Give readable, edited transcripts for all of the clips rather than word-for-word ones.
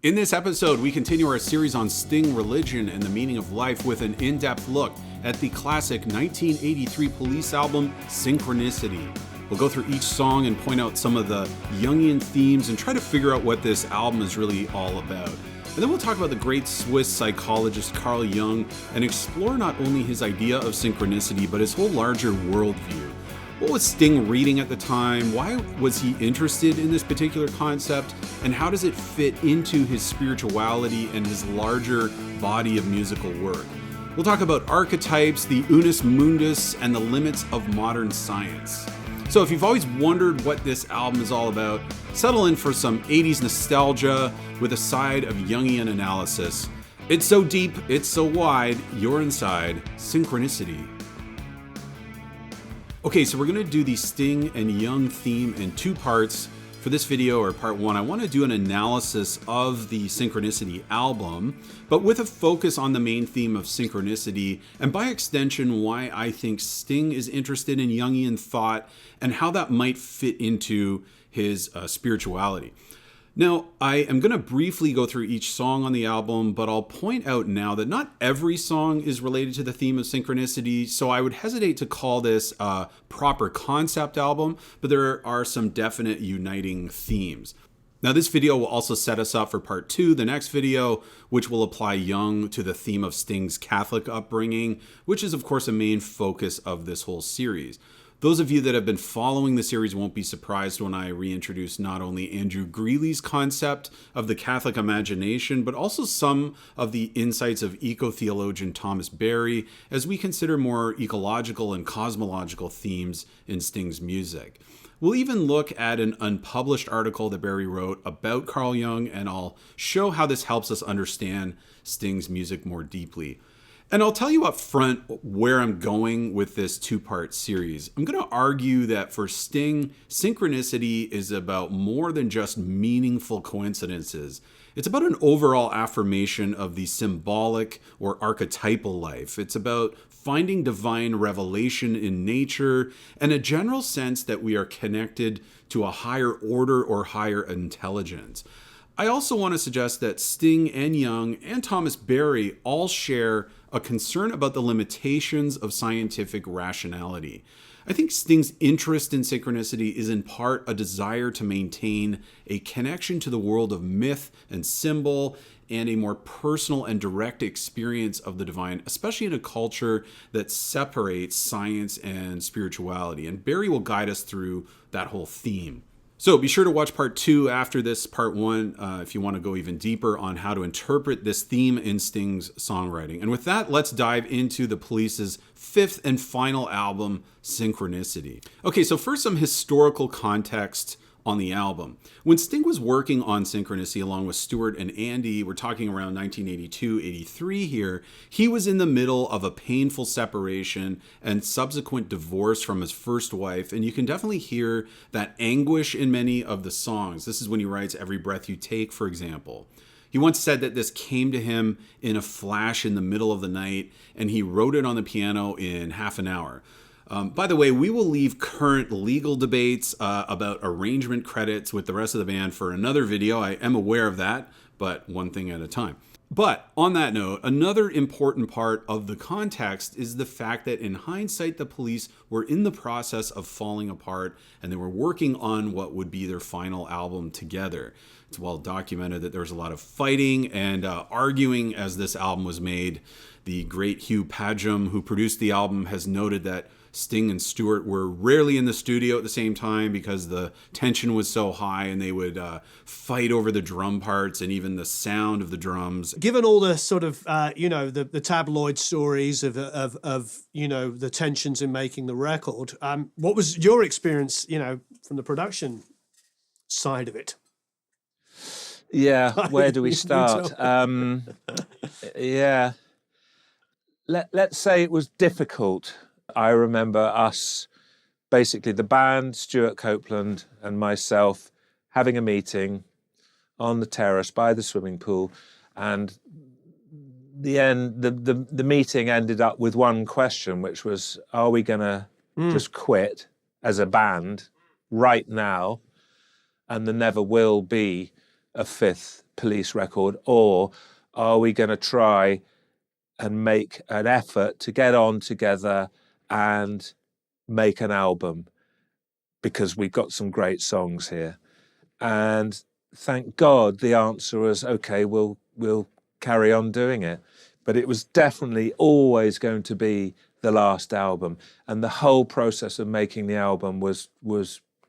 In this episode, we continue our series on Sting, religion, and the meaning of life with an in-depth look at the classic 1983 Police album, Synchronicity. We'll go through each song and point out some of the Jungian themes and try to figure out what this album is really all about. And then we'll talk about the great Swiss psychologist Carl Jung and explore not only his idea of synchronicity, but his whole larger worldview. What was Sting reading at the time? Why was he interested in this particular concept? And how does it fit into his spirituality and his larger body of musical work? We'll talk about archetypes, the Unus Mundus, and the limits of modern science. So if you've always wondered what this album is all about, settle in for some 80s nostalgia with a side of Jungian analysis. It's so deep, it's so wide, you're inside Synchronicity. Okay, so we're going to do the Sting and Jung theme in two parts. For this video, or part one, I want to do an analysis of the Synchronicity album, but with a focus on the main theme of synchronicity, and by extension, why I think Sting is interested in Jungian thought and how that might fit into his spirituality. Now, I am going to briefly go through each song on the album, but I'll point out now that not every song is related to the theme of synchronicity, so I would hesitate to call this a proper concept album, but there are some definite uniting themes. Now, this video will also set us up for part two, the next video, which will apply Jung to the theme of Sting's Catholic upbringing, which is, of course, a main focus of this whole series. Those of you that have been following the series won't be surprised when I reintroduce not only Andrew Greeley's concept of the Catholic imagination, but also some of the insights of eco-theologian Thomas Berry as we consider more ecological and cosmological themes in Sting's music. We'll even look at an unpublished article that Berry wrote about Carl Jung, and I'll show how this helps us understand Sting's music more deeply. And I'll tell you up front where I'm going with this two-part series. I'm going to argue that for Sting, synchronicity is about more than just meaningful coincidences. It's about an overall affirmation of the symbolic or archetypal life. It's about finding divine revelation in nature and a general sense that we are connected to a higher order or higher intelligence. I also want to suggest that Sting and Jung and Thomas Berry all share a concern about the limitations of scientific rationality. I think Sting's interest in synchronicity is in part a desire to maintain a connection to the world of myth and symbol and a more personal and direct experience of the divine, especially in a culture that separates science and spirituality. And Berry will guide us through that whole theme. So be sure to watch part two after this part one if you want to go even deeper on how to interpret this theme in Sting's songwriting. And with that, let's dive into the Police's fifth and final album, Synchronicity. Okay, so first some historical context on the album. When Sting was working on Synchronicity along with Stuart and Andy, we're talking around 1982-83 here, he was in the middle of a painful separation and subsequent divorce from his first wife, and you can definitely hear that anguish in many of the songs. This is when he writes Every Breath You Take, for example. He once said that this came to him in a flash in the middle of the night, and he wrote it on the piano in half an hour. By the way, we will leave current legal debates about arrangement credits with the rest of the band for another video. I am aware of that, but one thing at a time. But on that note, another important part of the context is the fact that in hindsight, the Police were in the process of falling apart and they were working on what would be their final album together. It's well documented that there was a lot of fighting and arguing as this album was made. The great Hugh Padgham, who produced the album, has noted that Sting and Stuart were rarely in the studio at the same time because the tension was so high, and they would fight over the drum parts and even the sound of the drums. Given all the sort of, the tabloid stories of the tensions in making the record, what was your experience, from the production side of it? Yeah, where do we start? Let's say it was difficult. I remember us, basically the band, Stuart Copeland and myself, having a meeting on the terrace by the swimming pool, and the meeting ended up with one question, which was, are we going to just quit as a band right now, and there never will be a fifth police record, or are we going to try and make an effort to get on together and make an album, because we've got some great songs here? And thank God the answer was, okay, we'll carry on doing it. But it was definitely always going to be the last album. And the whole process of making the album was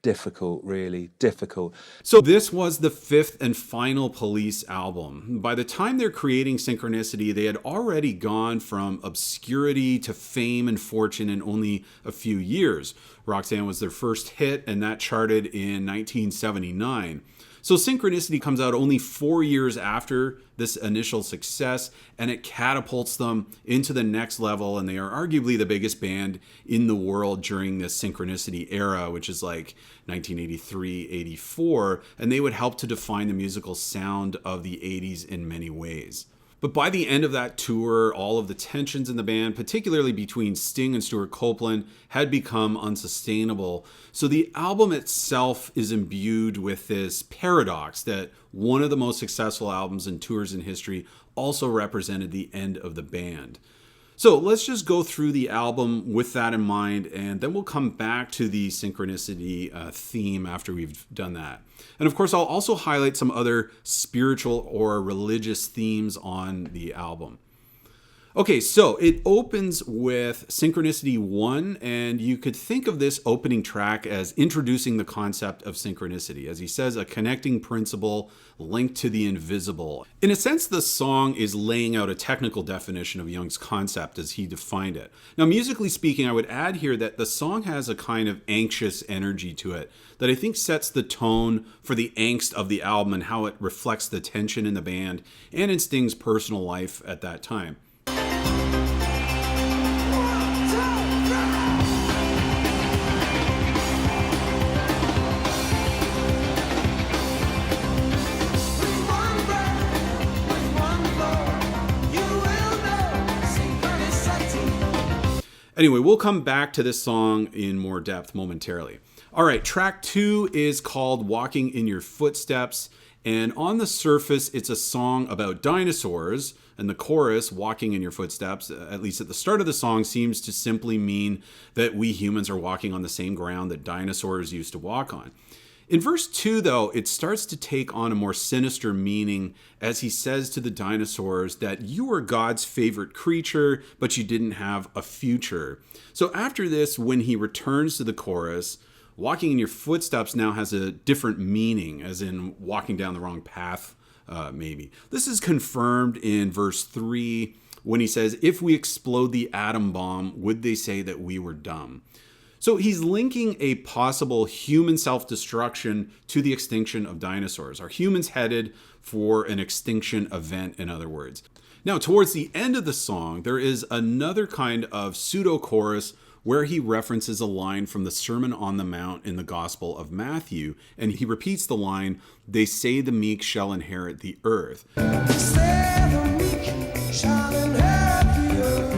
difficult, really difficult. So this was the fifth and final Police album. By the time they're creating Synchronicity, they had already gone from obscurity to fame and fortune in only a few years. Roxanne was their first hit, and that charted in 1979. So Synchronicity comes out only 4 years after this initial success, and it catapults them into the next level, and they are arguably the biggest band in the world during this Synchronicity era, which is like 1983, 84, and they would help to define the musical sound of the 80s in many ways. But by the end of that tour, all of the tensions in the band, particularly between Sting and Stuart Copeland, had become unsustainable. So the album itself is imbued with this paradox that one of the most successful albums and tours in history also represented the end of the band. So let's just go through the album with that in mind, and then we'll come back to the Synchronicity theme after we've done that. And of course, I'll also highlight some other spiritual or religious themes on the album. Okay, so it opens with Synchronicity I, and you could think of this opening track as introducing the concept of synchronicity. As he says, a connecting principle linked to the invisible. In a sense, the song is laying out a technical definition of Jung's concept as he defined it. Now, musically speaking, I would add here that the song has a kind of anxious energy to it that I think sets the tone for the angst of the album and how it reflects the tension in the band and in Sting's personal life at that time. Anyway, we'll come back to this song in more depth momentarily. All right, track 2 is called Walking in Your Footsteps, and on the surface, it's a song about dinosaurs, and the chorus, Walking in Your Footsteps, at least at the start of the song, seems to simply mean that we humans are walking on the same ground that dinosaurs used to walk on. In verse 2, though, it starts to take on a more sinister meaning as he says to the dinosaurs that you were God's favorite creature, but you didn't have a future. So after this, when he returns to the chorus, walking in your footsteps now has a different meaning, as in walking down the wrong path, maybe. This is confirmed in verse 3 when he says, if we explode the atom bomb, would they say that we were dumb? So he's linking a possible human self-destruction to the extinction of dinosaurs. Are humans headed for an extinction event, in other words? Now, towards the end of the song, there is another kind of pseudo-chorus where he references a line from the Sermon on the Mount in the Gospel of Matthew, and he repeats the line, they say the meek shall inherit the earth. They say the meek shall inherit the earth.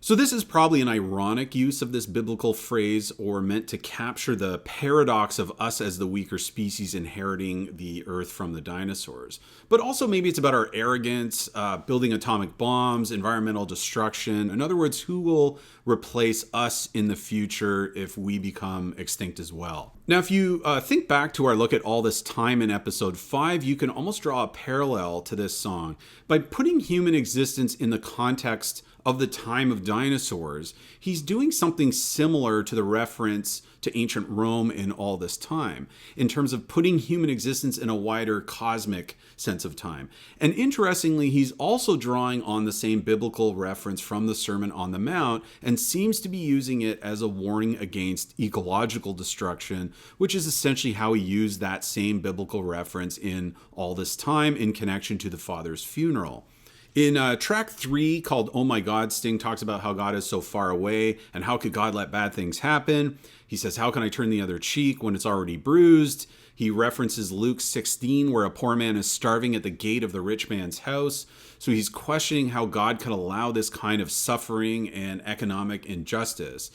So this is probably an ironic use of this biblical phrase, or meant to capture the paradox of us as the weaker species inheriting the earth from the dinosaurs. But also maybe it's about our arrogance, building atomic bombs, environmental destruction. In other words, who will replace us in the future if we become extinct as well? Now, if you think back to our look at all this time in episode 5, you can almost draw a parallel to this song. By putting human existence in the context of the time of dinosaurs, he's doing something similar to the reference to ancient Rome in All This Time, in terms of putting human existence in a wider cosmic sense of time. And interestingly, he's also drawing on the same biblical reference from the Sermon on the Mount, and seems to be using it as a warning against ecological destruction, which is essentially how he used that same biblical reference in All This Time in connection to the Father's funeral. In track 3, called Oh My God, Sting talks about how God is so far away and how could God let bad things happen. He says, how can I turn the other cheek when it's already bruised? He references Luke 16, where a poor man is starving at the gate of the rich man's house. So he's questioning how God could allow this kind of suffering and economic injustice.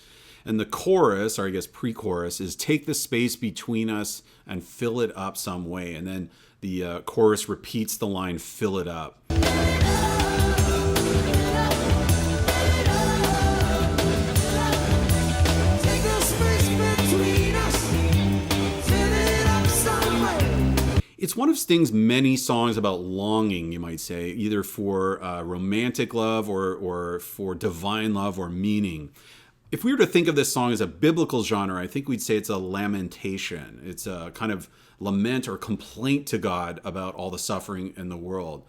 And the chorus, or I guess pre-chorus, is take the space between us and fill it up some way. And then the chorus repeats the line, fill it up. It's one of Sting's many songs about longing, you might say, either for romantic love or for divine love or meaning. If we were to think of this song as a biblical genre, I think we'd say it's a lamentation. It's a kind of lament or complaint to God about all the suffering in the world.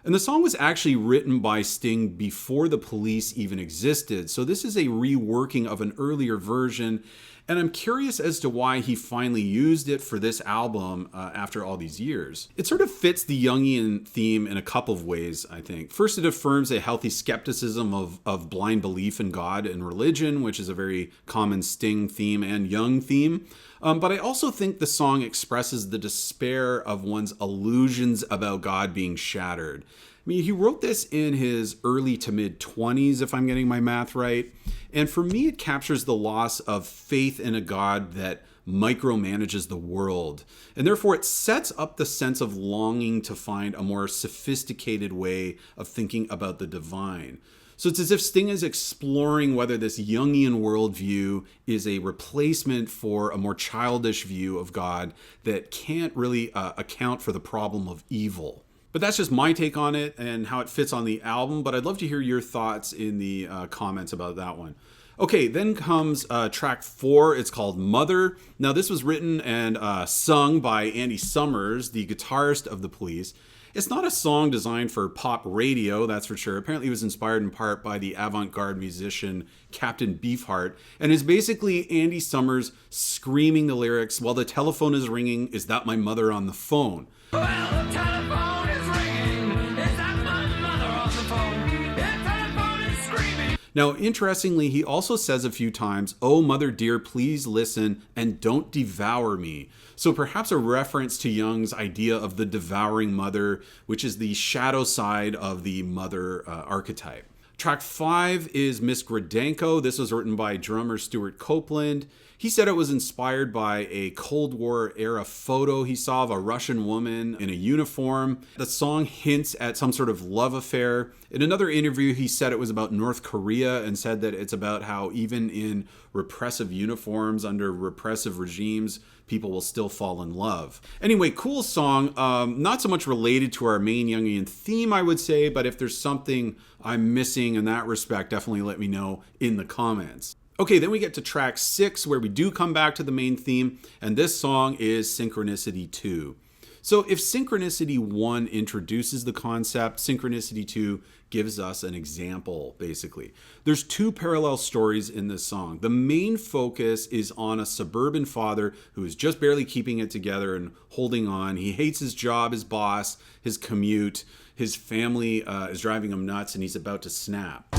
And the song was actually written by Sting before the Police even existed. So this is a reworking of an earlier version. And I'm curious as to why he finally used it for this album after all these years. It sort of fits the Jungian theme in a couple of ways, I think. First, it affirms a healthy skepticism of blind belief in God and religion, which is a very common Sting theme and Jung theme. But I also think the song expresses the despair of one's illusions about God being shattered. I mean, he wrote this in his early to mid 20s, if I'm getting my math right. And for me, it captures the loss of faith in a God that micromanages the world. And therefore, it sets up the sense of longing to find a more sophisticated way of thinking about the divine. So it's as if Sting is exploring whether this Jungian worldview is a replacement for a more childish view of God that can't really account for the problem of evil. But that's just my take on it and how it fits on the album. But I'd love to hear your thoughts in the comments about that one. Okay, then comes track 4. It's called Mother. Now, this was written and sung by Andy Summers, the guitarist of the Police. It's not a song designed for pop radio, that's for sure. Apparently, it was inspired in part by the avant-garde musician Captain Beefheart, and is basically Andy Summers screaming the lyrics while the telephone is ringing, "Is that my mother on the phone?" Well, the telephone is ringing. Is that my mother on the phone? The telephone is screaming. Now, interestingly, he also says a few times, "Oh, mother dear, please listen and don't devour me." So perhaps a reference to Jung's idea of the devouring mother, which is the shadow side of the mother archetype. Track 5 is Miss Gradenko. This was written by drummer Stuart Copeland. He said it was inspired by a Cold War era photo he saw of a Russian woman in a uniform. The song hints at some sort of love affair. In another interview, he said it was about North Korea and said that it's about how even in repressive uniforms under repressive regimes, people will still fall in love. Anyway, cool song. Not so much related to our main Jungian theme, I would say, but if there's something I'm missing in that respect, definitely let me know in the comments. Okay, then we get to track 6, where we do come back to the main theme, and this song is Synchronicity II. So if Synchronicity I introduces the concept, Synchronicity II gives us an example, basically. There's 2 parallel stories in this song. The main focus is on a suburban father who is just barely keeping it together and holding on. He hates his job, his boss, his commute. His family is driving him nuts, and he's about to snap.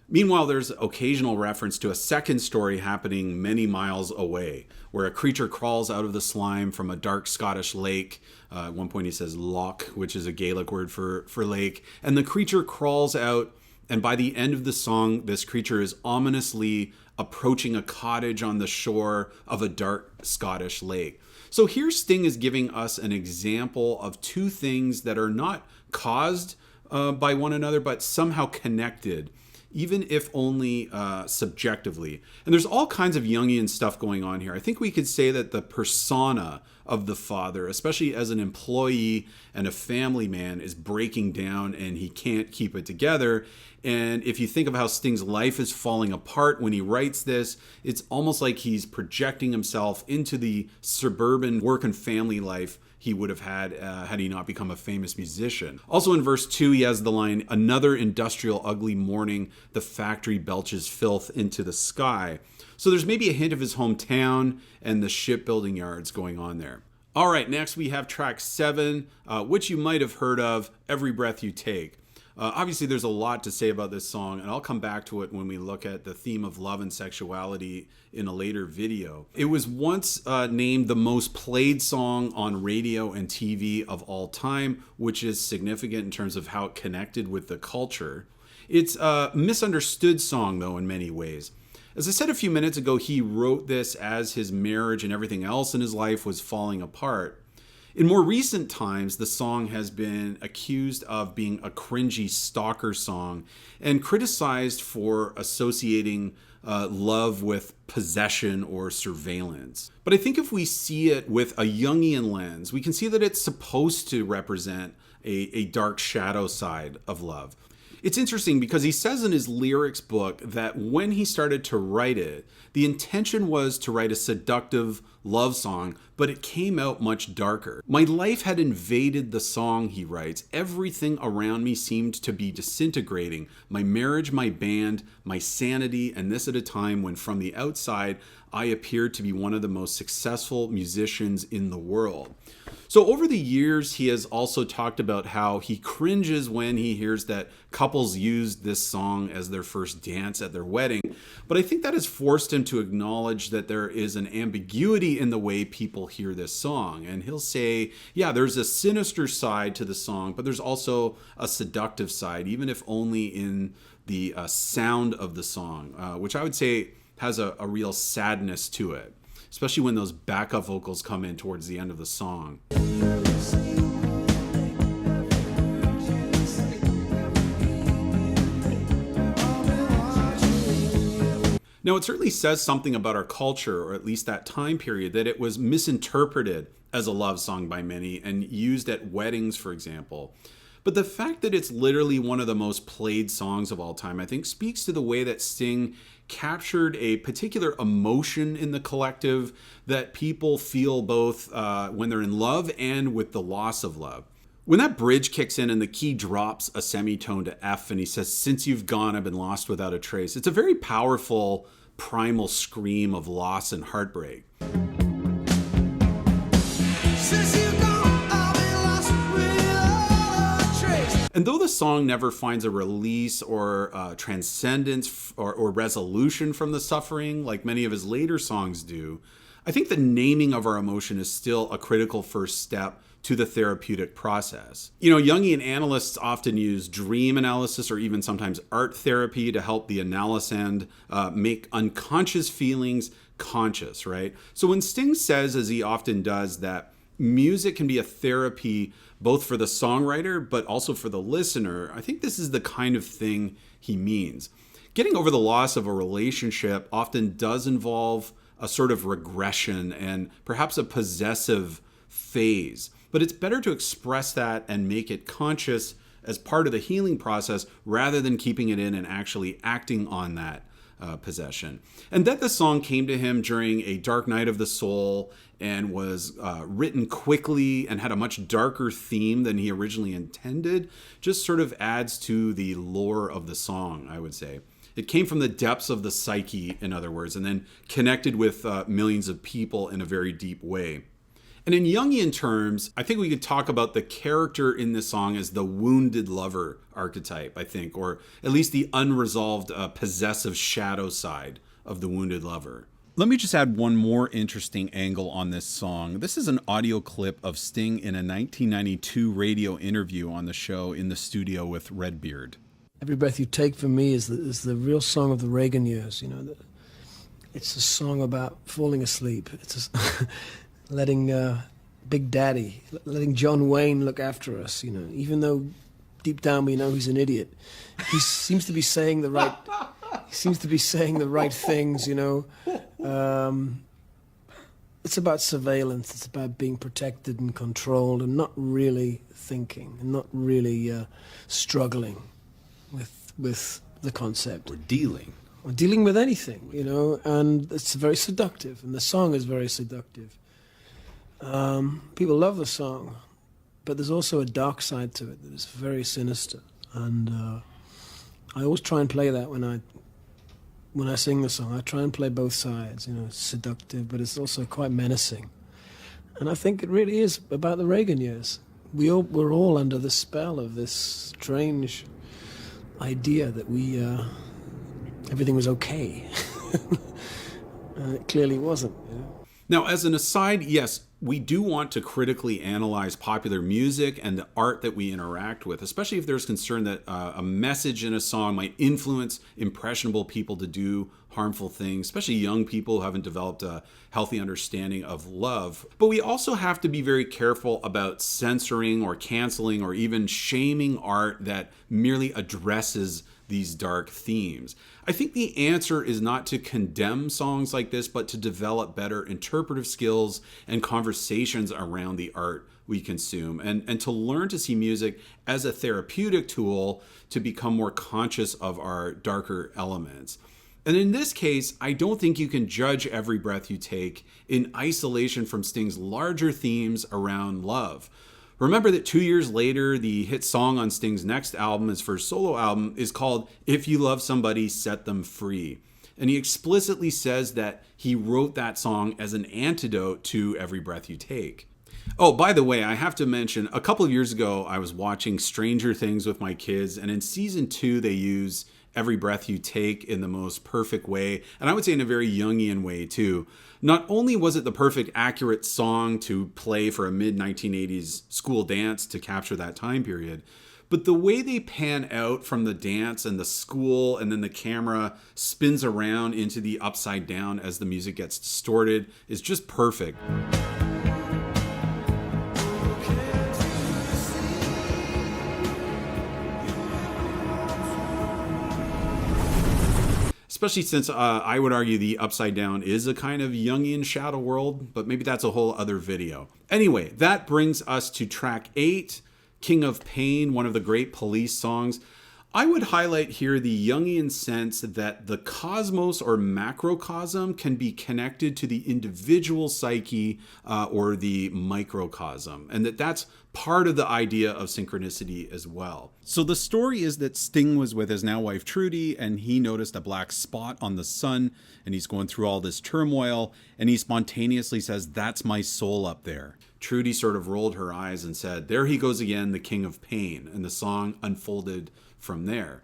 Meanwhile, there's occasional reference to a second story happening many miles away, where a creature crawls out of the slime from a dark Scottish lake. At one point he says loch, which is a Gaelic word for lake. And the creature crawls out, and by the end of the song, this creature is ominously approaching a cottage on the shore of a dark Scottish lake. So here Sting is giving us an example of 2 things that are not caused by one another, but somehow connected, even if only subjectively. And there's all kinds of Jungian stuff going on here. I think we could say that the persona of the father, especially as an employee and a family man, is breaking down and he can't keep it together. And if you think of how Sting's life is falling apart when he writes this, it's almost like he's projecting himself into the suburban work and family life he would have had had he not become a famous musician. Also in verse 2, he has the line, "Another industrial ugly morning, the factory belches filth into the sky." So there's maybe a hint of his hometown and the shipbuilding yards going on there. All right, next we have track 7, which you might have heard of, "Every Breath You Take." Obviously, there's a lot to say about this song, and I'll come back to it when we look at the theme of love and sexuality in a later video. It was once named the most played song on radio and TV of all time, which is significant in terms of how it connected with the culture. It's a misunderstood song, though, in many ways. As I said a few minutes ago, he wrote this as his marriage and everything else in his life was falling apart. In more recent times, the song has been accused of being a cringy stalker song and criticized for associating love with possession or surveillance. But I think if we see it with a Jungian lens, we can see that it's supposed to represent a dark shadow side of love. It's interesting because he says in his lyrics book that when he started to write it, the intention was to write a seductive love song, but it came out much darker. My life had invaded the song, he writes. Everything around me seemed to be disintegrating. My marriage, my band, my sanity, and this at a time when from the outside, I appeared to be one of the most successful musicians in the world. So over the years, he has also talked about how he cringes when he hears that couples used this song as their first dance at their wedding. But I think that has forced him to acknowledge that there is an ambiguity in the way people hear this song. And he'll say, yeah, there's a sinister side to the song, but there's also a seductive side, even if only in the sound of the song, which I would say has a real sadness to it, especially when those backup vocals come in towards the end of the song. Now, it certainly says something about our culture, or at least that time period, that it was misinterpreted as a love song by many and used at weddings, for example. But the fact that it's literally one of the most played songs of all time, I think, speaks to the way that Sting captured a particular emotion in the collective that people feel both when they're in love and with the loss of love. When that bridge kicks in and the key drops a semitone to F and he says, "Since you've gone, I've been lost without a trace," it's a very powerful, primal scream of loss and heartbreak. Since you've gone, I've been lost without a trace. And though the song never finds a release or transcendence or resolution from the suffering like many of his later songs do, I think the naming of our emotion is still a critical first step to the therapeutic process. You know, Jungian analysts often use dream analysis or even sometimes art therapy to help the analysand make unconscious feelings conscious, right? So when Sting says, as he often does, that music can be a therapy both for the songwriter but also for the listener, I think this is the kind of thing he means. Getting over the loss of a relationship often does involve a sort of regression and perhaps a possessive phase. But it's better to express that and make it conscious as part of the healing process rather than keeping it in and actually acting on that possession. And that the song came to him during a dark night of the soul and was written quickly and had a much darker theme than he originally intended just sort of adds to the lore of the song, I would say. It came from the depths of the psyche, in other words, and then connected with millions of people in a very deep way. And in Jungian terms, I think we could talk about the character in this song as the wounded lover archetype, I think, or at least the unresolved possessive shadow side of the wounded lover. Let me just add one more interesting angle on this song. This is an audio clip of Sting in a 1992 radio interview on the show In the Studio with Redbeard. Every Breath You Take for me is the real song of the Reagan years. You know, it's a song about falling asleep. It's letting Big Daddy, letting John Wayne look after us, you know, even though deep down we know he's an idiot. He seems to be saying the right things, you know. It's about surveillance, it's about being protected and controlled and not really thinking and not really struggling with the concept. Or dealing with anything, you know, and it's very seductive, and the song is very seductive. People love the song, but there's also a dark side to it that is very sinister, and I always try and play that when I sing the song. I try and play both sides. You know, it's seductive, but it's also quite menacing, and I think it really is about the Reagan years. We're all under the spell of this strange idea that everything was okay. It clearly wasn't. You know? Now, as an aside, yes, we do want to critically analyze popular music and the art that we interact with, especially if there's concern that a message in a song might influence impressionable people to do harmful things, especially young people who haven't developed a healthy understanding of love. But we also have to be very careful about censoring or canceling or even shaming art that merely addresses these dark themes. I think the answer is not to condemn songs like this, but to develop better interpretive skills and conversations around the art we consume, and to learn to see music as a therapeutic tool to become more conscious of our darker elements. And in this case, I don't think you can judge Every Breath You Take in isolation from Sting's larger themes around love. Remember that 2 years later, the hit song on Sting's next album, his first solo album, is called If You Love Somebody, Set Them Free. And he explicitly says that he wrote that song as an antidote to Every Breath You Take. Oh, by the way, I have to mention, a couple of years ago, I was watching Stranger Things with my kids, and in season 2, they use Every Breath You Take in the most perfect way, and I would say in a very Jungian way too. Not only was it the perfect, accurate song to play for a mid-1980s school dance to capture that time period, but the way they pan out from the dance and the school, and then the camera spins around into the upside down as the music gets distorted, is just perfect. Especially since I would argue the upside down is a kind of Jungian shadow world, but maybe that's a whole other video. Anyway, that brings us to track 8, King of Pain, one of the great Police songs. I would highlight here the Jungian sense that the cosmos or macrocosm can be connected to the individual psyche or the microcosm, and that's part of the idea of synchronicity as well. So the story is that Sting was with his now wife Trudy, and he noticed a black spot on the sun, and he's going through all this turmoil, and he spontaneously says, "That's my soul up there." Trudy sort of rolled her eyes and said, "There he goes again, the King of Pain," and the song unfolded from there.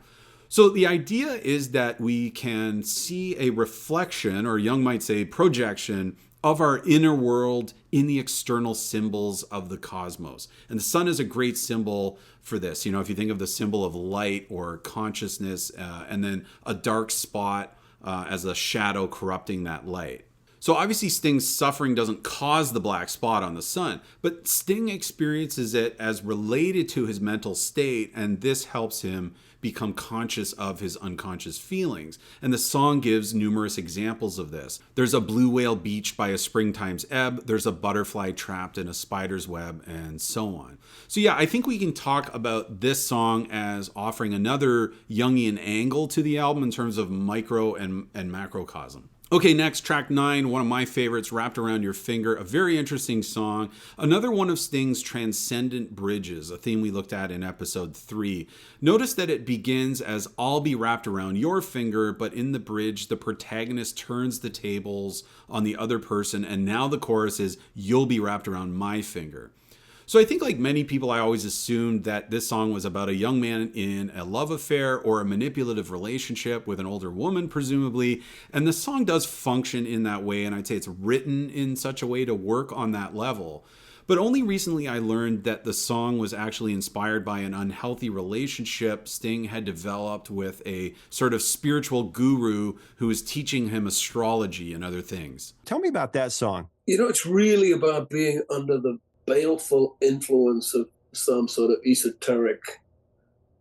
So the idea is that we can see a reflection, or Jung might say projection, of our inner world in the external symbols of the cosmos. And the sun is a great symbol for this. You know, if you think of the symbol of light or consciousness, and then a dark spot as a shadow corrupting that light. So obviously Sting's suffering doesn't cause the black spot on the sun, but Sting experiences it as related to his mental state, and this helps him become conscious of his unconscious feelings. And the song gives numerous examples of this. There's a blue whale beached by a springtime's ebb, there's a butterfly trapped in a spider's web, and so on. So yeah, I think we can talk about this song as offering another Jungian angle to the album in terms of micro and macrocosm. Okay, next, track 9, one of my favorites, Wrapped Around Your Finger, a very interesting song. Another one of Sting's transcendent bridges, a theme we looked at in episode 3. Notice that it begins as "I'll be wrapped around your finger," but in the bridge, the protagonist turns the tables on the other person, and now the chorus is "You'll be wrapped around my finger." So I think, like many people, I always assumed that this song was about a young man in a love affair or a manipulative relationship with an older woman, presumably. And the song does function in that way, and I'd say it's written in such a way to work on that level. But only recently I learned that the song was actually inspired by an unhealthy relationship Sting had developed with a sort of spiritual guru who was teaching him astrology and other things. Tell me about that song. You know, it's really about being under the baleful influence of some sort of esoteric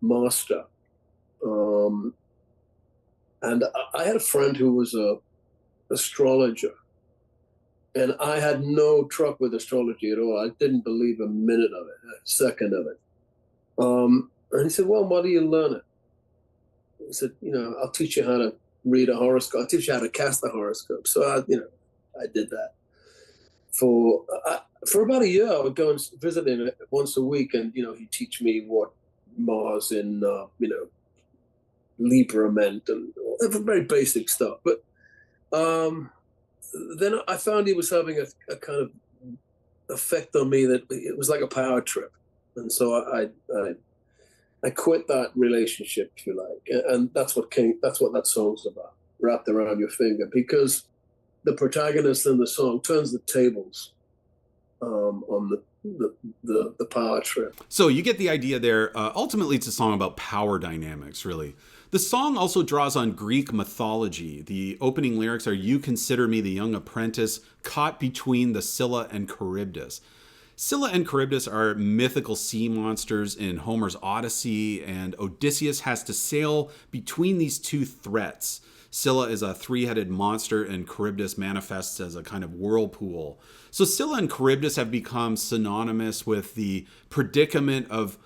master. And I had a friend who was a astrologer, and I had no truck with astrology at all. I didn't believe a minute of it, a second of it. And he said, "Well, why do you learn it?" I said, "You know, I'll teach you how to read a horoscope. I'll teach you how to cast a horoscope." So I did that. For about a year, I would go and visit him once a week, and he'd teach me what Mars in Libra meant, and very basic stuff. But then I found he was having a kind of effect on me that it was like a power trip, and so I I quit that relationship, if you like, and that's what that song's about, wrapped around your finger, because the protagonist in the song turns the tables on the power trip. So you get the idea there. Ultimately, it's a song about power dynamics, really. The song also draws on Greek mythology. The opening lyrics are, "You consider me the young apprentice, caught between the Scylla and Charybdis." Scylla and Charybdis are mythical sea monsters in Homer's Odyssey, and Odysseus has to sail between these two threats. Scylla is a three-headed monster, and Charybdis manifests as a kind of whirlpool. So Scylla and Charybdis have become synonymous with the predicament of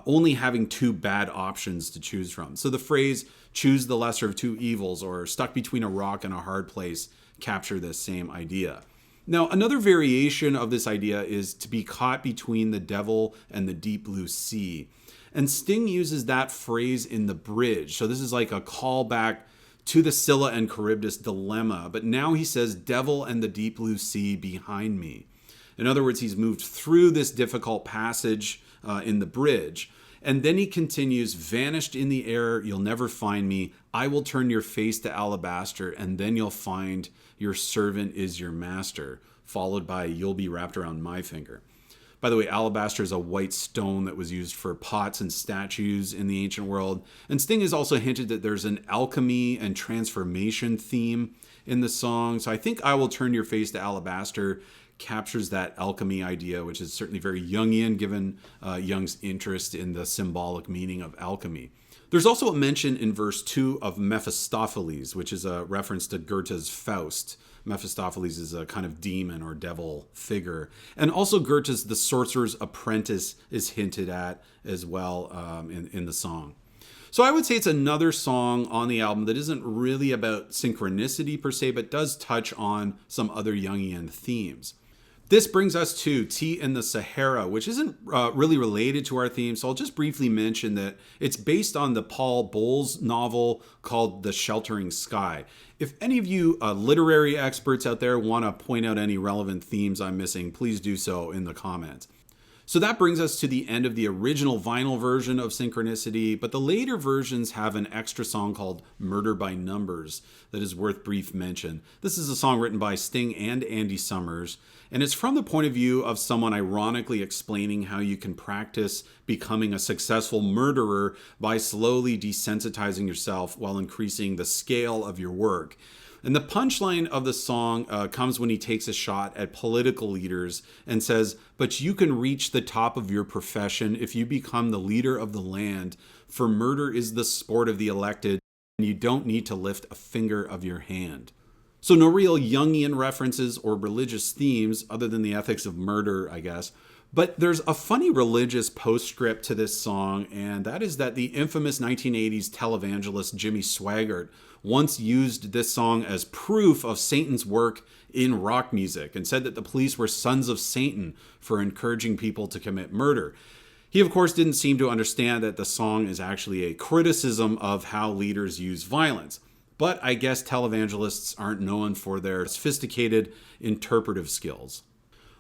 only having two bad options to choose from. So the phrase, "choose the lesser of two evils," or "stuck between a rock and a hard place," capture this same idea. Now, another variation of this idea is to be caught between the devil and the deep blue sea. And Sting uses that phrase in the bridge. So this is like a callback to the Scylla and Charybdis dilemma. But now he says, "devil and the deep blue sea behind me." In other words, he's moved through this difficult passage in the bridge. And then he continues, "vanished in the air, you'll never find me. I will turn your face to alabaster, and then you'll find your servant is your master," followed by, "you'll be wrapped around my finger." By the way, alabaster is a white stone that was used for pots and statues in the ancient world. And Sting has also hinted that there's an alchemy and transformation theme in the song. So I think "I will turn your face to alabaster" captures that alchemy idea, which is certainly very Jungian, given Jung's interest in the symbolic meaning of alchemy. There's also a mention in verse 2 of Mephistopheles, which is a reference to Goethe's Faust. Mephistopheles is a kind of demon or devil figure. And also Goethe's The Sorcerer's Apprentice is hinted at as well in the song. So I would say it's another song on the album that isn't really about synchronicity per se, but does touch on some other Jungian themes. This brings us to Tea in the Sahara, which isn't really related to our theme, so I'll just briefly mention that it's based on the Paul Bowles novel called The Sheltering Sky. If any of you literary experts out there want to point out any relevant themes I'm missing, please do so in the comments. So that brings us to the end of the original vinyl version of Synchronicity, but the later versions have an extra song called Murder by Numbers that is worth brief mention. This is a song written by Sting and Andy Summers, and it's from the point of view of someone ironically explaining how you can practice becoming a successful murderer by slowly desensitizing yourself while increasing the scale of your work. And the punchline of the song comes when he takes a shot at political leaders and says, "But you can reach the top of your profession if you become the leader of the land, for murder is the sport of the elected, and you don't need to lift a finger of your hand." So no real Jungian references or religious themes other than the ethics of murder, I guess. But there's a funny religious postscript to this song, and that is that the infamous 1980s televangelist Jimmy Swaggart once used this song as proof of Satan's work in rock music and said that the Police were sons of Satan for encouraging people to commit murder. He, of course, didn't seem to understand that the song is actually a criticism of how leaders use violence. But I guess televangelists aren't known for their sophisticated interpretive skills.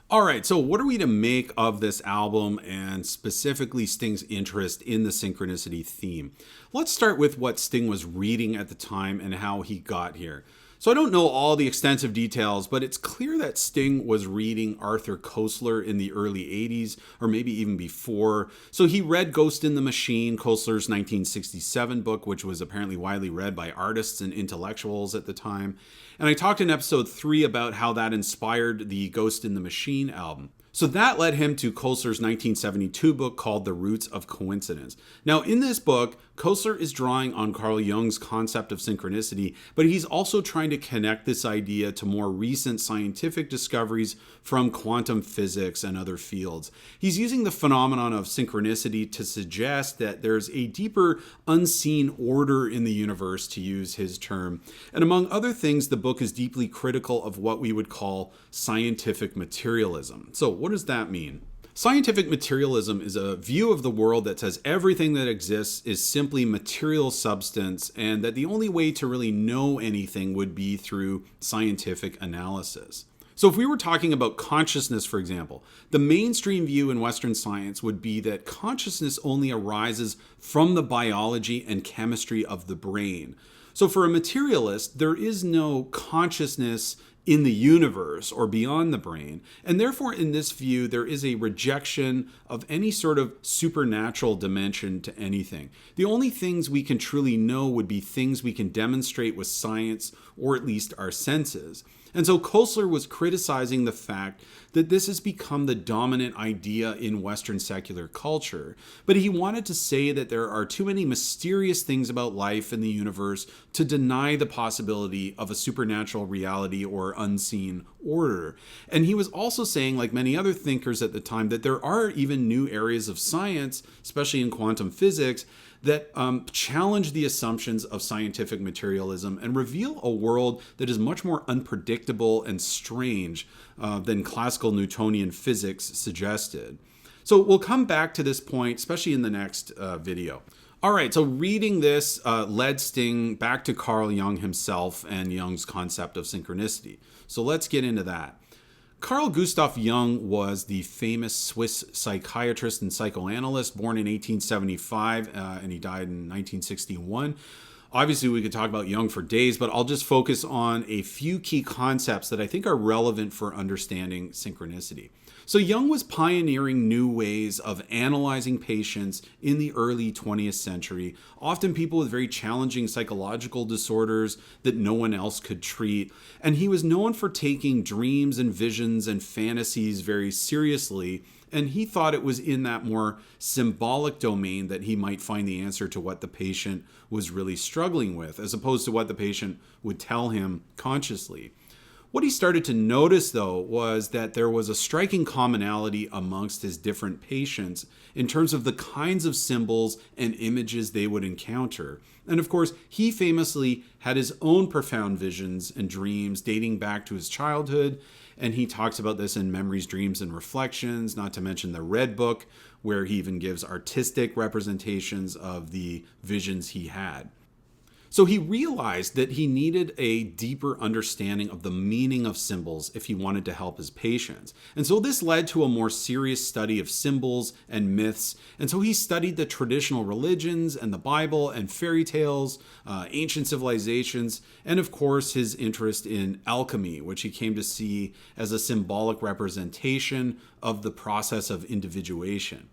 All right, so what are we to make of this album and specifically Sting's interest in the synchronicity theme? Let's start with what Sting was reading at the time and how he got here. So I don't know all the extensive details, but it's clear that Sting was reading Arthur Koestler in the early 80s, or maybe even before. So he read Ghost in the Machine, Koestler's 1967 book, which was apparently widely read by artists and intellectuals at the time. And I talked in episode 3 about how that inspired the Ghost in the Machine album. So that led him to Koestler's 1972 book called The Roots of Coincidence. Now, in this book, Koestler is drawing on Carl Jung's concept of synchronicity, but he's also trying to connect this idea to more recent scientific discoveries from quantum physics and other fields. He's using the phenomenon of synchronicity to suggest that there's a deeper unseen order in the universe, to use his term. And among other things, the book is deeply critical of what we would call scientific materialism. So what does that mean? Scientific materialism is a view of the world that says everything that exists is simply material substance, and that the only way to really know anything would be through scientific analysis. So if we were talking about consciousness, for example, the mainstream view in Western science would be that consciousness only arises from the biology and chemistry of the brain. So for a materialist, there is no consciousness in the universe or beyond the brain. And therefore, in this view, there is a rejection of any sort of supernatural dimension to anything. The only things we can truly know would be things we can demonstrate with science or at least our senses. And so Koestler was criticizing the fact that this has become the dominant idea in Western secular culture. But he wanted to say that there are too many mysterious things about life and the universe to deny the possibility of a supernatural reality or unseen order. And he was also saying, like many other thinkers at the time, that there are even new areas of science, especially in quantum physics, that challenge the assumptions of scientific materialism and reveal a world that is much more unpredictable and strange than classical Newtonian physics suggested. So we'll come back to this point, especially in the next video. All right, so reading this led Sting back to Carl Jung himself and Jung's concept of synchronicity. So let's get into that. Carl Gustav Jung was the famous Swiss psychiatrist and psychoanalyst born in 1875, and he died in 1961. Obviously, we could talk about Jung for days, but I'll just focus on a few key concepts that I think are relevant for understanding synchronicity. So Jung was pioneering new ways of analyzing patients in the early 20th century, often people with very challenging psychological disorders that no one else could treat. And he was known for taking dreams and visions and fantasies very seriously. And he thought it was in that more symbolic domain that he might find the answer to what the patient was really struggling with, as opposed to what the patient would tell him consciously. What he started to notice, though, was that there was a striking commonality amongst his different patients in terms of the kinds of symbols and images they would encounter. And of course, he famously had his own profound visions and dreams dating back to his childhood. And he talks about this in Memories, Dreams, and Reflections, not to mention the Red Book, where he even gives artistic representations of the visions he had. So he realized that he needed a deeper understanding of the meaning of symbols if he wanted to help his patients. And so this led to a more serious study of symbols and myths. And so he studied the traditional religions and the Bible and fairy tales, ancient civilizations, and of course his interest in alchemy, which he came to see as a symbolic representation of the process of individuation.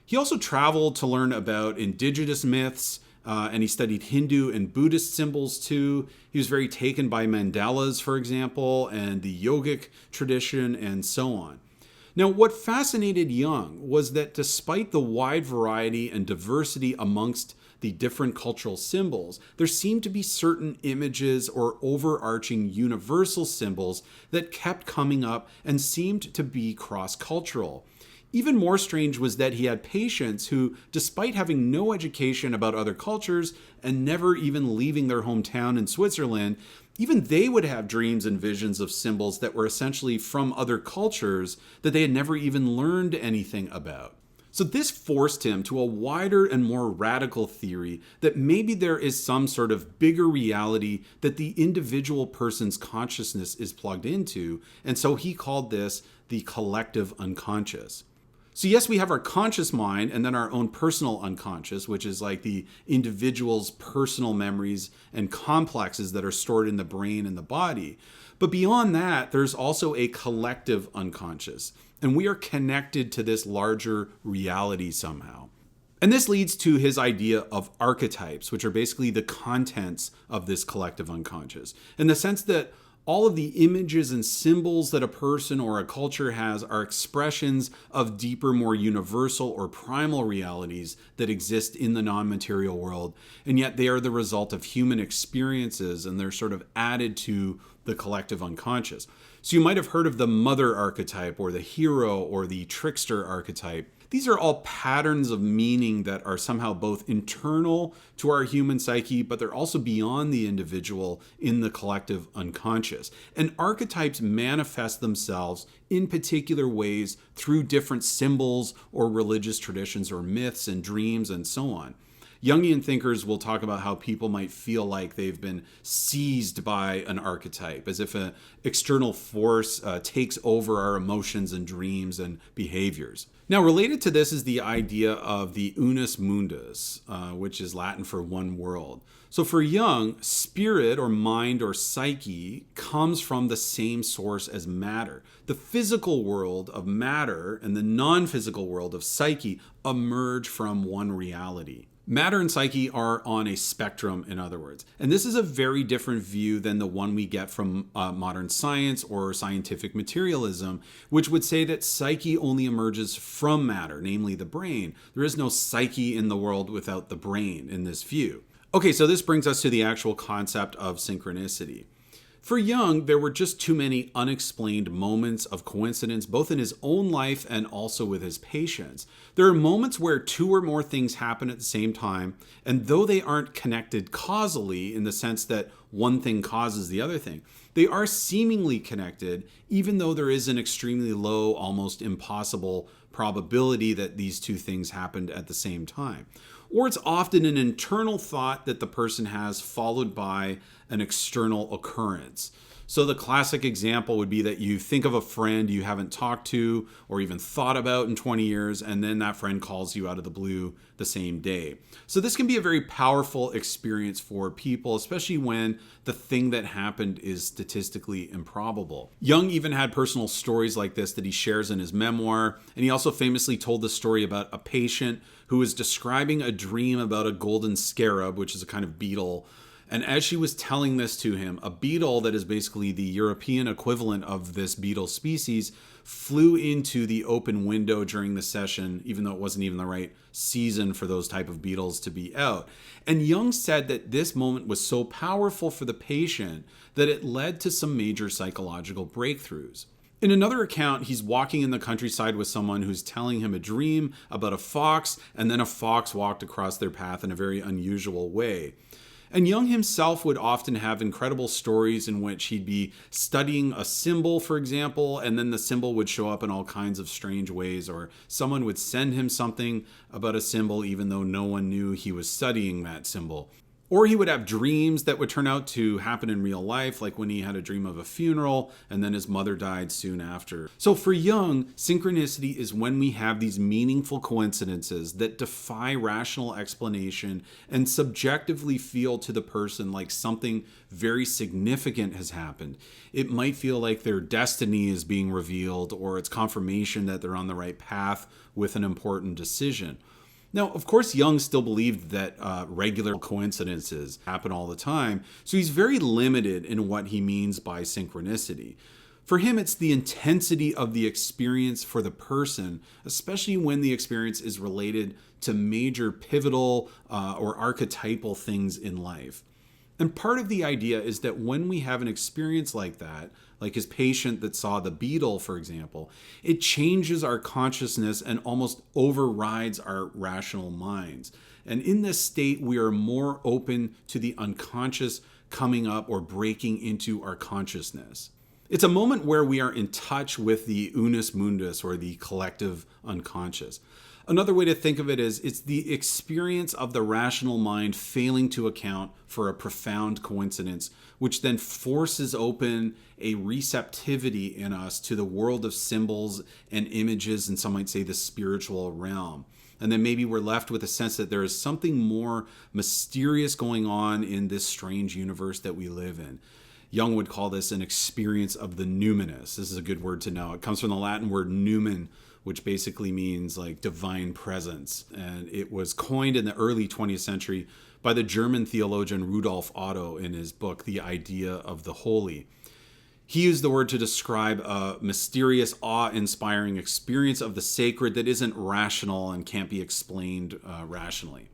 He also traveled to learn about indigenous myths, and he studied Hindu and Buddhist symbols too. He was very taken by mandalas, for example, and the yogic tradition, and so on. Now, what fascinated Jung was that despite the wide variety and diversity amongst the different cultural symbols, there seemed to be certain images or overarching universal symbols that kept coming up and seemed to be cross-cultural. Even more strange was that he had patients who, despite having no education about other cultures and never even leaving their hometown in Switzerland, even they would have dreams and visions of symbols that were essentially from other cultures that they had never even learned anything about. So this forced him to a wider and more radical theory that maybe there is some sort of bigger reality that the individual person's consciousness is plugged into, and so he called this the collective unconscious. So yes, we have our conscious mind and then our own personal unconscious, which is like the individual's personal memories and complexes that are stored in the brain and the body. But beyond that, there's also a collective unconscious, and we are connected to this larger reality somehow. And this leads to his idea of archetypes, which are basically the contents of this collective unconscious, in the sense that all of the images and symbols that a person or a culture has are expressions of deeper, more universal or primal realities that exist in the non-material world. And yet they are the result of human experiences, and they're sort of added to the collective unconscious. So you might have heard of the mother archetype or the hero or the trickster archetype. These are all patterns of meaning that are somehow both internal to our human psyche, but they're also beyond the individual in the collective unconscious. And archetypes manifest themselves in particular ways through different symbols or religious traditions or myths and dreams and so on. Jungian thinkers will talk about how people might feel like they've been seized by an archetype, as if an external force takes over our emotions and dreams and behaviors. Now, related to this is the idea of the Unus Mundus, which is Latin for one world. So for Jung, spirit or mind or psyche comes from the same source as matter. The physical world of matter and the non-physical world of psyche emerge from one reality. Matter and psyche are on a spectrum, in other words. And this is a very different view than the one we get from modern science or scientific materialism, which would say that psyche only emerges from matter, namely the brain. There is no psyche in the world without the brain in this view. Okay, so this brings us to the actual concept of synchronicity. For Jung, there were just too many unexplained moments of coincidence, both in his own life and also with his patients. There are moments where two or more things happen at the same time, and though they aren't connected causally in the sense that one thing causes the other thing, they are seemingly connected, even though there is an extremely low, almost impossible probability that these two things happened at the same time. Or it's often an internal thought that the person has followed by an external occurrence. So the classic example would be that you think of a friend you haven't talked to or even thought about in 20 years, and then that friend calls you out of the blue the same day. So this can be a very powerful experience for people, especially when the thing that happened is statistically improbable. Jung even had personal stories like this that he shares in his memoir, and he also famously told the story about a patient who was describing a dream about a golden scarab, which is a kind of beetle. And as she was telling this to him, a beetle that is basically the European equivalent of this beetle species flew into the open window during the session, even though it wasn't even the right season for those type of beetles to be out. And Jung said that this moment was so powerful for the patient that it led to some major psychological breakthroughs. In another account, he's walking in the countryside with someone who's telling him a dream about a fox, and then a fox walked across their path in a very unusual way. And Jung himself would often have incredible stories in which he'd be studying a symbol, for example, and then the symbol would show up in all kinds of strange ways, or someone would send him something about a symbol even though no one knew he was studying that symbol. Or he would have dreams that would turn out to happen in real life, like when he had a dream of a funeral and then his mother died soon after. So for Jung, synchronicity is when we have these meaningful coincidences that defy rational explanation and subjectively feel to the person like something very significant has happened. It might feel like their destiny is being revealed, or it's confirmation that they're on the right path with an important decision. Now, of course, Jung still believed that regular coincidences happen all the time, so he's very limited in what he means by synchronicity. For him, it's the intensity of the experience for the person, especially when the experience is related to major pivotal or archetypal things in life. And part of the idea is that when we have an experience like that, like his patient that saw the beetle, for example, it changes our consciousness and almost overrides our rational minds. And in this state, we are more open to the unconscious coming up or breaking into our consciousness. It's a moment where we are in touch with the Unus Mundus, or the collective unconscious. Another way to think of it is it's the experience of the rational mind failing to account for a profound coincidence, which then forces open a receptivity in us to the world of symbols and images, and some might say the spiritual realm. And then maybe we're left with a sense that there is something more mysterious going on in this strange universe that we live in. Jung would call this an experience of the numinous. This is a good word to know. It comes from the Latin word numen, which basically means like divine presence. And it was coined in the early 20th century by the German theologian Rudolf Otto in his book, The Idea of the Holy. He used the word to describe a mysterious, awe-inspiring experience of the sacred that isn't rational and can't be explained rationally.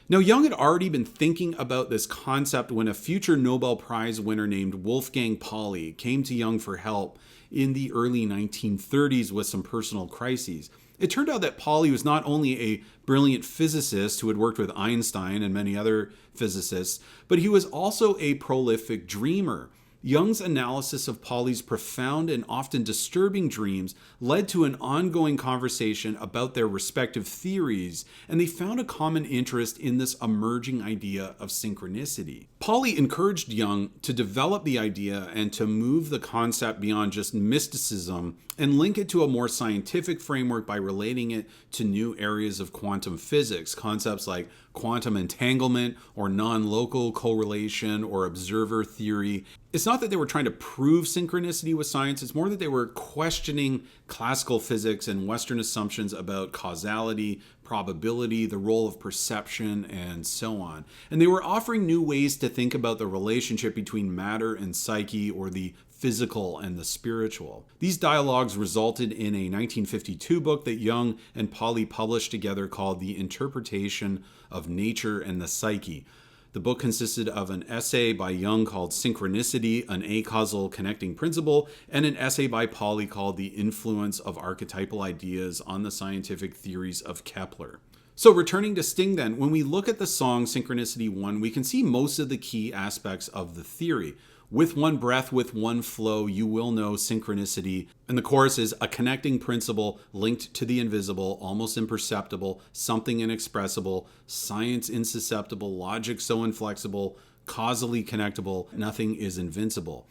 Now, Jung had already been thinking about this concept when a future Nobel Prize winner named Wolfgang Pauli came to Jung for help in the early 1930s with some personal crises. It turned out that Pauli was not only a brilliant physicist who had worked with Einstein and many other physicists, but he was also a prolific dreamer. Jung's analysis of Polly's profound and often disturbing dreams led to an ongoing conversation about their respective theories, and they found a common interest in this emerging idea of synchronicity. Polly encouraged Jung to develop the idea and to move the concept beyond just mysticism and link it to a more scientific framework by relating it to new areas of quantum physics, concepts like quantum entanglement or non-local correlation or observer theory. It's not that they were trying to prove synchronicity with science, it's more that they were questioning classical physics and Western assumptions about causality, probability, the role of perception, and so on. And they were offering new ways to think about the relationship between matter and psyche, or the physical and the spiritual. These dialogues resulted in a 1952 book that Jung and Polly published together called The Interpretation of Nature and the Psyche. The book consisted of an essay by Jung called Synchronicity, an acausal connecting principle, and an essay by Polly called The Influence of Archetypal Ideas on the Scientific Theories of Kepler. So returning to Sting then, when we look at the song Synchronicity I, we can see most of the key aspects of the theory. With one breath, with one flow, you will know synchronicity. And the chorus is a connecting principle linked to the invisible, almost imperceptible, something inexpressible, science insusceptible, logic so inflexible, causally connectable, nothing is invincible.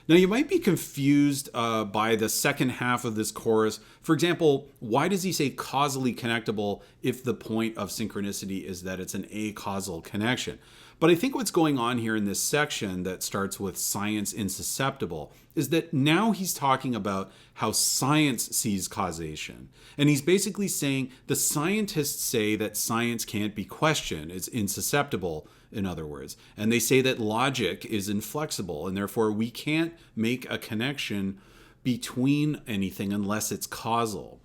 Now, you might be confused by the second half of this chorus. For example, why does he say causally connectable if the point of synchronicity is that it's an acausal connection? But I think what's going on here in this section that starts with science insusceptible is that now he's talking about how science sees causation. And he's basically saying the scientists say that science can't be questioned. It's insusceptible, in other words. And they say that logic is inflexible, and therefore we can't make a connection between anything unless it's causal.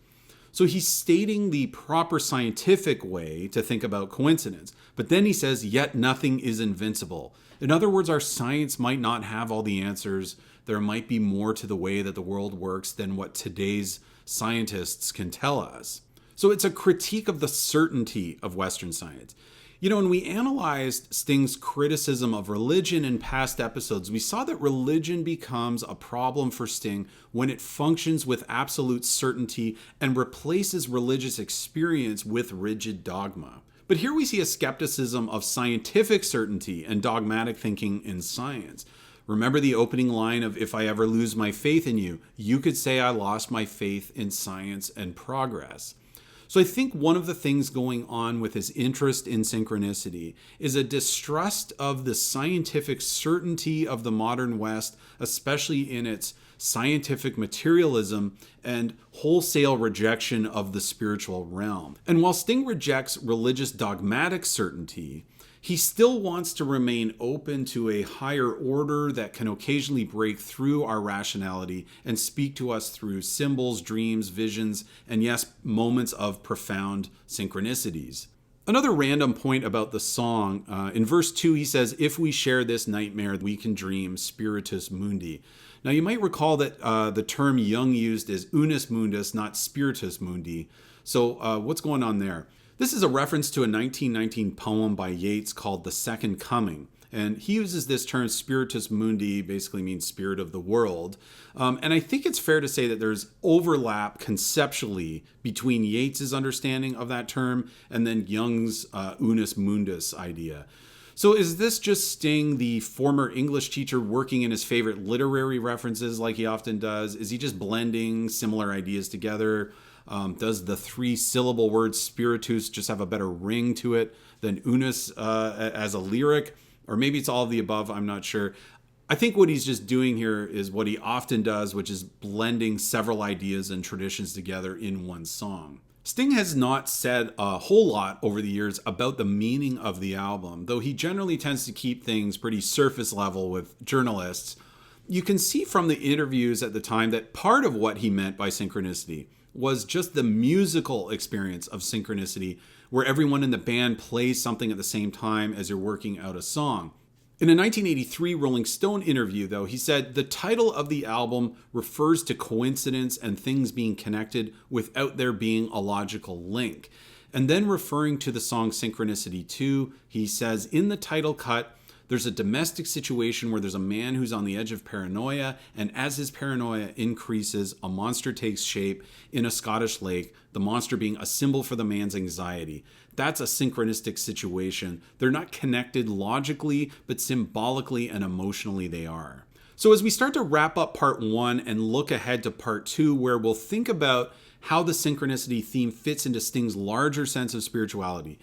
So he's stating the proper scientific way to think about coincidence. But then he says, yet nothing is invincible. In other words, our science might not have all the answers. There might be more to the way that the world works than what today's scientists can tell us. So it's a critique of the certainty of Western science. You know, when we analyzed Sting's criticism of religion in past episodes, we saw that religion becomes a problem for Sting when it functions with absolute certainty and replaces religious experience with rigid dogma. But here we see a skepticism of scientific certainty and dogmatic thinking in science. Remember the opening line of "If I ever lose my faith in you, you could say I lost my faith in science and progress." So I think one of the things going on with his interest in synchronicity is a distrust of the scientific certainty of the modern West, especially in its scientific materialism and wholesale rejection of the spiritual realm. And while Sting rejects religious dogmatic certainty, he still wants to remain open to a higher order that can occasionally break through our rationality and speak to us through symbols, dreams, visions, and yes, moments of profound synchronicities. Another random point about the song, in verse 2 he says, "If we share this nightmare, we can dream spiritus mundi." Now you might recall that the term Jung used is unus mundus, not spiritus mundi. So what's going on there? This is a reference to a 1919 poem by Yeats called The Second Coming. And he uses this term spiritus mundi, basically means spirit of the world. And I think it's fair to say that there's overlap conceptually between Yeats's understanding of that term and then Jung's unus mundus idea. So is this just Sting, the former English teacher, working in his favorite literary references like he often does? Is he just blending similar ideas together? Does the three-syllable word spiritus just have a better ring to it than unus as a lyric? Or maybe it's all of the above, I'm not sure. I think what he's just doing here is what he often does, which is blending several ideas and traditions together in one song. Sting has not said a whole lot over the years about the meaning of the album, though he generally tends to keep things pretty surface level with journalists. You can see from the interviews at the time that part of what he meant by synchronicity was just the musical experience of synchronicity, where everyone in the band plays something at the same time as you're working out a song. In a 1983 Rolling Stone interview, though, he said the title of the album refers to coincidence and things being connected without there being a logical link. And then referring to the song Synchronicity II, he says, in the title cut, There's a domestic situation where there's a man who's on the edge of paranoia, and as his paranoia increases, a monster takes shape in a Scottish lake, the monster being a symbol for the man's anxiety. That's a synchronistic situation. They're not connected logically, but symbolically and emotionally they are. So as we start to wrap up part 1 and look ahead to part 2, where we'll think about how the synchronicity theme fits into Sting's larger sense of spirituality,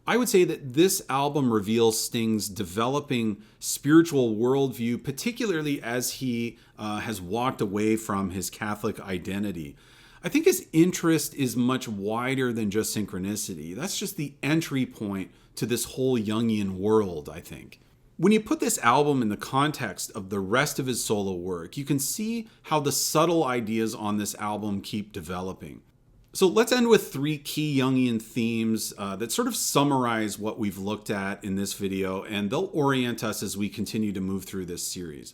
I would say that this album reveals Sting's developing spiritual worldview, particularly as he has walked away from his Catholic identity. I think his interest is much wider than just synchronicity. That's just the entry point to this whole Jungian world, I think. When you put this album in the context of the rest of his solo work, you can see how the subtle ideas on this album keep developing. So let's end with 3 key Jungian themes that sort of summarize what we've looked at in this video, and they'll orient us as we continue to move through this series.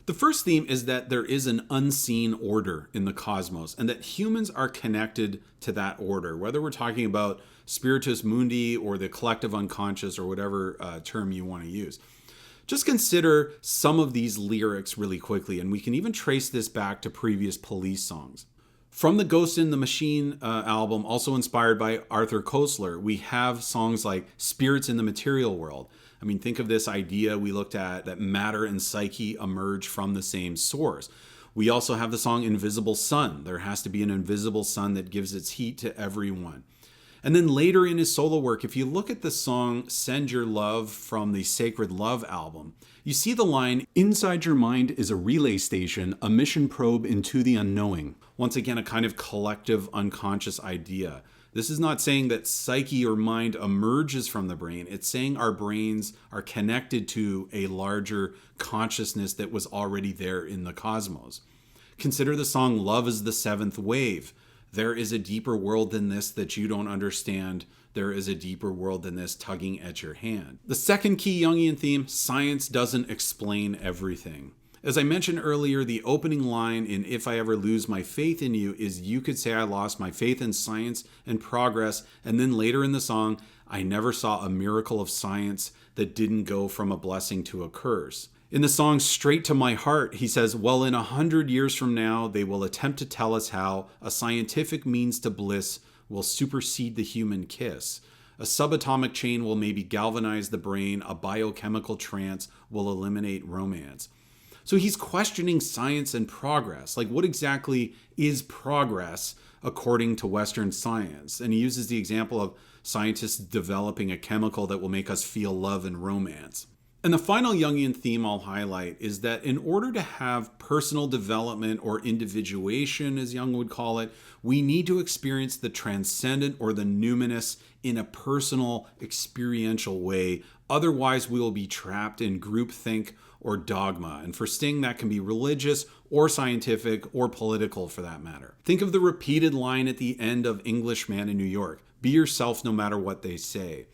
The first theme is that there is an unseen order in the cosmos, and that humans are connected to that order, whether we're talking about spiritus mundi or the collective unconscious or whatever term you want to use. Just consider some of these lyrics really quickly, and we can even trace this back to previous Police songs. From the Ghost in the Machine album, also inspired by Arthur Koestler, we have songs like Spirits in the Material World. I mean, think of this idea we looked at, that matter and psyche emerge from the same source. We also have the song Invisible Sun. There has to be an invisible sun that gives its heat to everyone. And then later in his solo work, if you look at the song Send Your Love from the Sacred Love album, you see the line, "Inside your mind is a relay station, a mission probe into the unknowing." Once again, a kind of collective unconscious idea. This is not saying that psyche or mind emerges from the brain. It's saying our brains are connected to a larger consciousness that was already there in the cosmos. Consider the song Love is the Seventh Wave. There is a deeper world than this that you don't understand. There is a deeper world than this tugging at your hand. The second key Jungian theme, science doesn't explain everything. As I mentioned earlier, the opening line in If I Ever Lose My Faith in You is, you could say I lost my faith in science and progress, and then later in the song, I never saw a miracle of science that didn't go from a blessing to a curse. In the song Straight to My Heart, he says, well, in 100 years from now, they will attempt to tell us how a scientific means to bliss will supersede the human kiss. A subatomic chain will maybe galvanize the brain. A biochemical trance will eliminate romance. So he's questioning science and progress. Like, what exactly is progress according to Western science? And he uses the example of scientists developing a chemical that will make us feel love and romance. And the final Jungian theme I'll highlight is that in order to have personal development or individuation, as Jung would call it, we need to experience the transcendent or the numinous in a personal, experiential way. Otherwise, we will be trapped in groupthink or dogma. And for Sting, that can be religious or scientific or political for that matter. Think of the repeated line at the end of Englishman in New York, be yourself no matter what they say.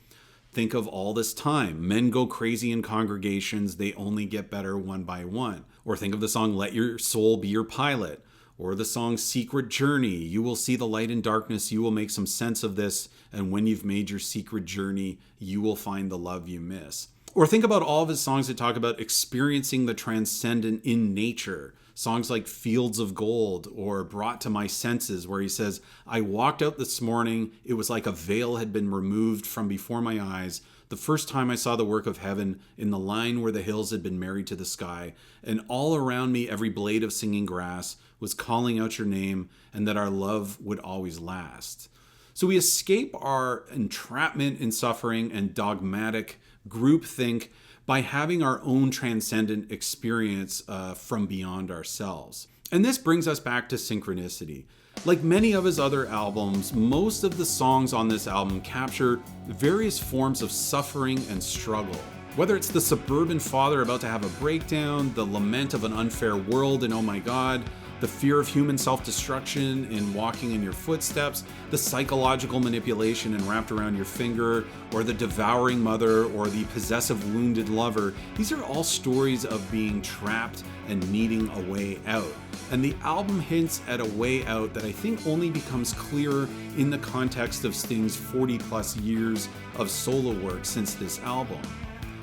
Think of All This Time. Men go crazy in congregations. They only get better one by one. Or think of the song Let Your Soul Be Your Pilot. Or the song Secret Journey. You will see the light in darkness. You will make some sense of this. And when you've made your secret journey, you will find the love you miss. Or think about all of his songs that talk about experiencing the transcendent in nature. Songs like Fields of Gold or Brought to My Senses, where he says, I walked out this morning, it was like a veil had been removed from before my eyes. The first time I saw the work of heaven in the line where the hills had been married to the sky, and all around me every blade of singing grass was calling out your name, and that our love would always last. So we escape our entrapment in suffering and dogmatic groupthink by having our own transcendent experience from beyond ourselves. And this brings us back to Synchronicity. Like many of his other albums, most of the songs on this album capture various forms of suffering and struggle. Whether it's the suburban father about to have a breakdown, the lament of an unfair world and oh my God, the fear of human self-destruction in walking in your footsteps, the psychological manipulation and wrapped around your finger, or the devouring mother, or the possessive wounded lover, these are all stories of being trapped and needing a way out. And the album hints at a way out that I think only becomes clearer in the context of Sting's 40 plus years of solo work since this album.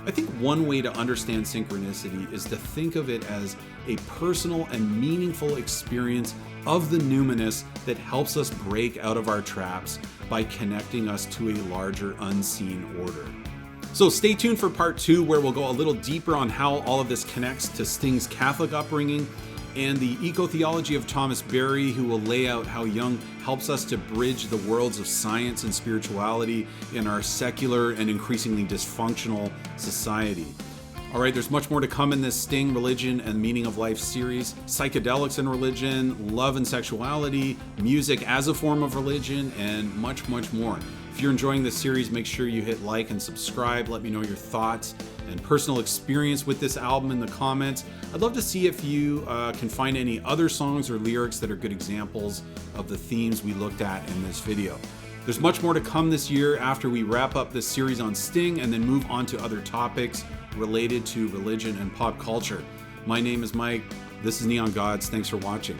I think one way to understand synchronicity is to think of it as a personal and meaningful experience of the numinous that helps us break out of our traps by connecting us to a larger unseen order. So stay tuned for part 2, where we'll go a little deeper on how all of this connects to Sting's Catholic upbringing and the eco-theology of Thomas Berry, who will lay out how Jung helps us to bridge the worlds of science and spirituality in our secular and increasingly dysfunctional society. All right, there's much more to come in this Sting, Religion, and Meaning of Life series. Psychedelics and religion, love and sexuality, music as a form of religion, and much, much more. If you're enjoying this series, make sure you hit like and subscribe. Let me know your thoughts and personal experience with this album in the comments. I'd love to see if you can find any other songs or lyrics that are good examples of the themes we looked at in this video. There's much more to come this year after we wrap up this series on Sting and then move on to other topics related to religion and pop culture. My name is Mike. This is Neon Gods. Thanks for watching.